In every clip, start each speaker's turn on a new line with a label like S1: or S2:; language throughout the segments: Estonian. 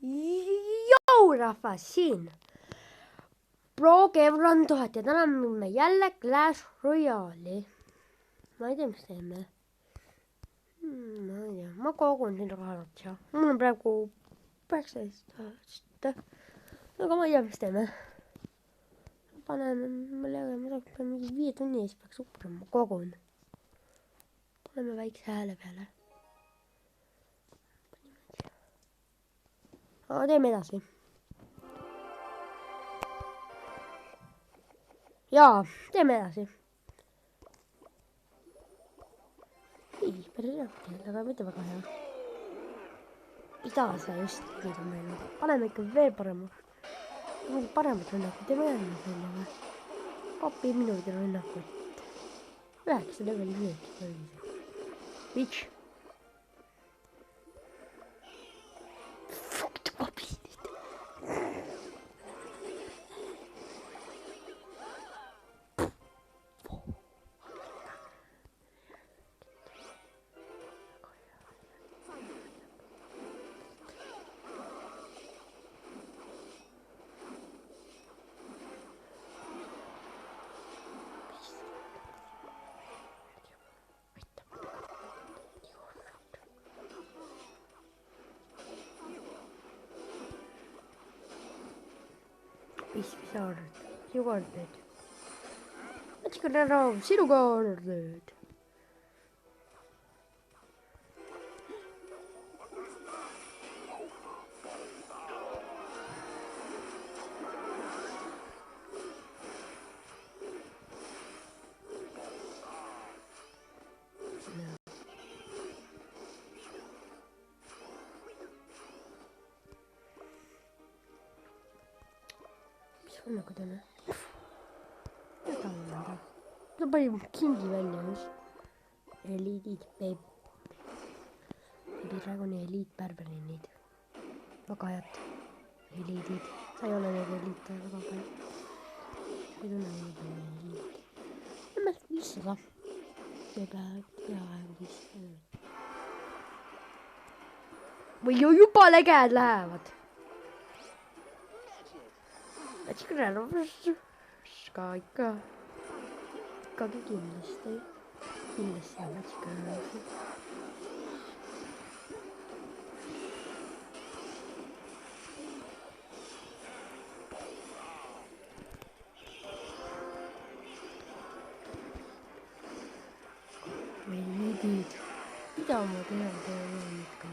S1: Jou rahvas siin. Pro Kevron 1000 ja täna me jälle Clash Royale'i. Ma ei tea, mis teeme. Ma ei tea, ma kogun siin raharat ja mul on praegu 19. Aga ma ei tea, mis teeme. Paneme, ma pean mingi 5 tunni ees peaks uprama, kogun. Paneme väikse hääle peale. Aga teeme edasi. Jaa, teeme edasi. Ei, päris hea, aga mitte väga hea. Mida sa just nüüd on meil? Paneme ikka veel paremaks. Mingi paremad rünnakud, teeme jälle selle või? Kapi minuti rünnakut. 9 leveli minutit. Bitch. Fuck the kapi. Mis sa arvad? Sinu kord nüüd. Otsikon ära, sinu kord nüüd. Nagu täna. Ta pani kingi välja just. Eliidid, Baby Dragoni eliitbärberinid. Väga head eliidid. Sa ei ole need eliite väga palju. Ei tunne neid eliit. Nimelt 500. Peaaegu 500. Või juba leged lähevad. Ikka kindlasti on Atsikõräänu. Eliidid, mida ma tean ikka.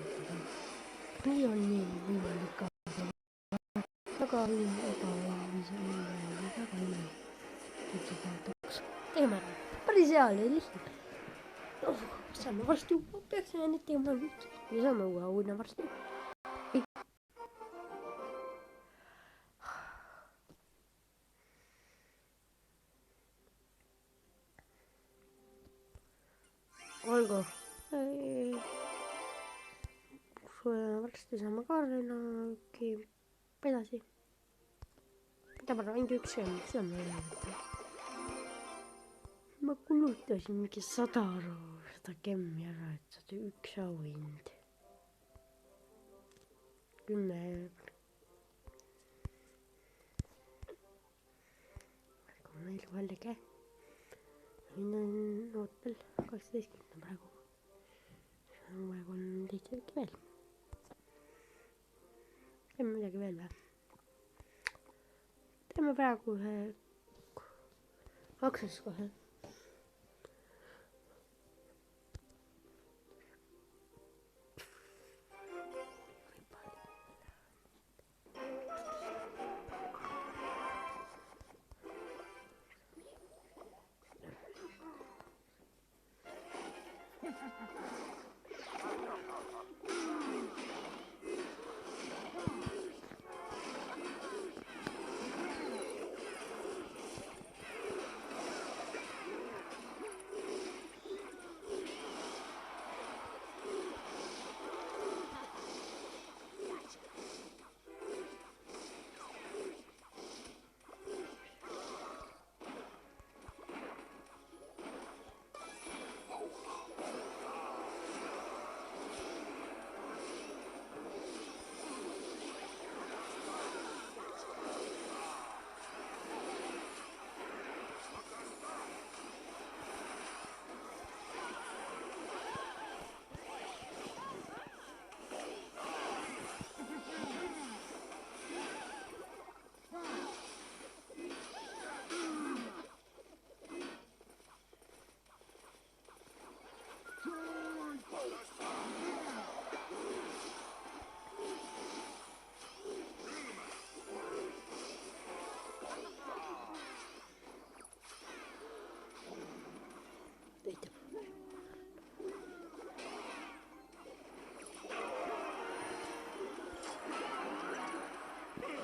S1: Nii on nii võimalik ka. Väga teeme ära. Päris hea oli lihtsalt. Saame varsti uue. Peaksime nüüd tegema ja saame uue auhinna varsti. Olgu. Varsti saame ka rünnaki edasi. Mida ma ainult üks see on veel. Ma kulutasin mingi 100 gemmi ära, et saada üks auhind. 10 eurot. Aga meil valge. Siin on ootel 18 praegu. See on 13 äkki veel. Teeme midagi veel või? Teeme praegu ühe akses kohe.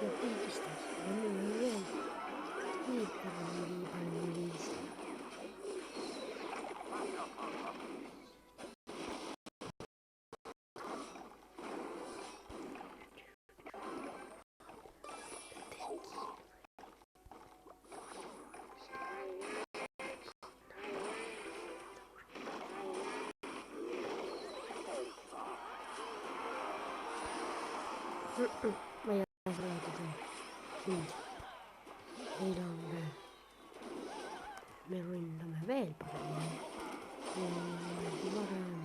S1: ja pigistas. Ja mul on veel nii viis. Ma ei ole seda sind. Meil on me ründame veel paremini. Varem.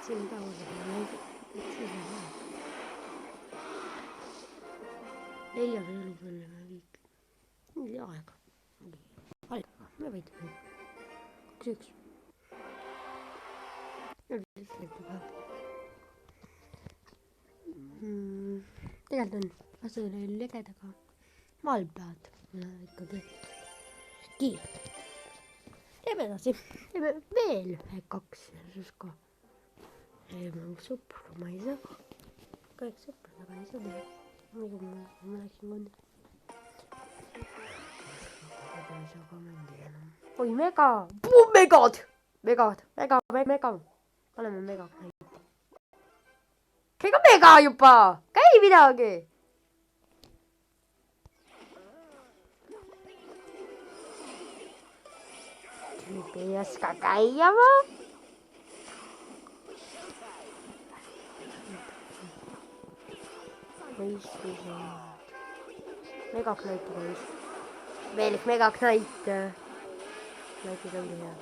S1: Siin taustal neljas õlipõlve viik. Nii aega. Alga, me võidame. 2-1. Tegelikult on vastasel oli legedaga malpead. Ikkagi kiirelt. Teeme edasi. Teeme veel 2 versus ka. Mu sõpru ma ei saa. Kõik sõpradega ei saa teha. Muidu ma läksin kondi. Ei saa ka mängida enam. Oi, mega! Megad! Mega! Oleme mega näite. Käiga mega juba! Käi midagi! Tüüp ei oska käia ma? Megaknaiti käis. Veel üks megaknait. Knaitid ongi head.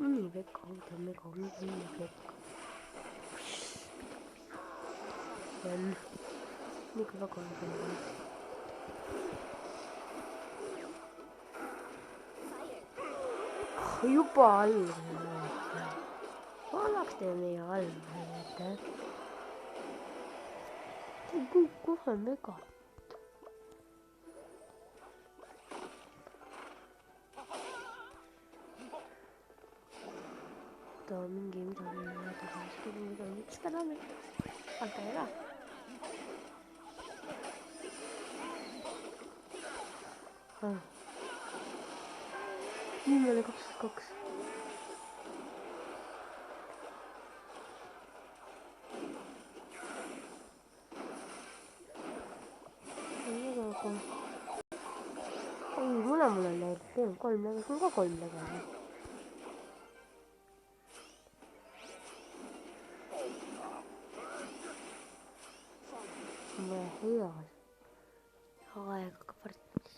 S1: Nii vekka, nii vekka. Nii kui väga on. Juba all. Annaks teile meie all. Kuhu on mega? Ta on mingi midagi. Mis ta on? Alta ära. Nüüd oli 2-2. Mul on läinud, teen 3 läbi, see on ka 3 läbi. Ma olen heas. Aega ka partneris.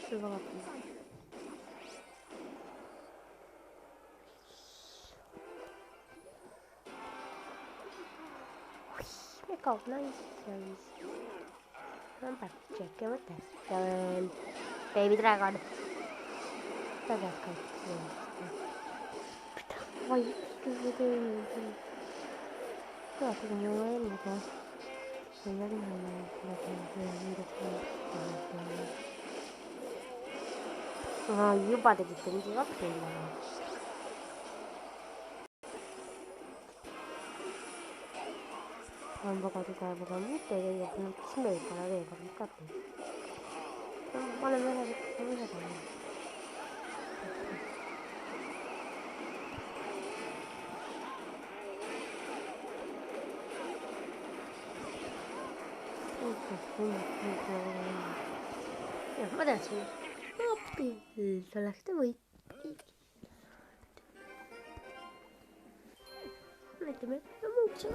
S1: See on väga palju. Mega nice. I'm back to check it with this. Baby dragon. That's good. Why? Juba tegite mingi 2 ilma. On väga tugev, aga mitte tegelikult mõttes meelkala veega lükati. Ma olen ühe peale. Jah, ma teadsin. Appi, see läks te võit. Näitame, no muutsa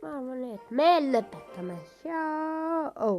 S1: ka. ma arvan nii, et me lõpetame. Tšau.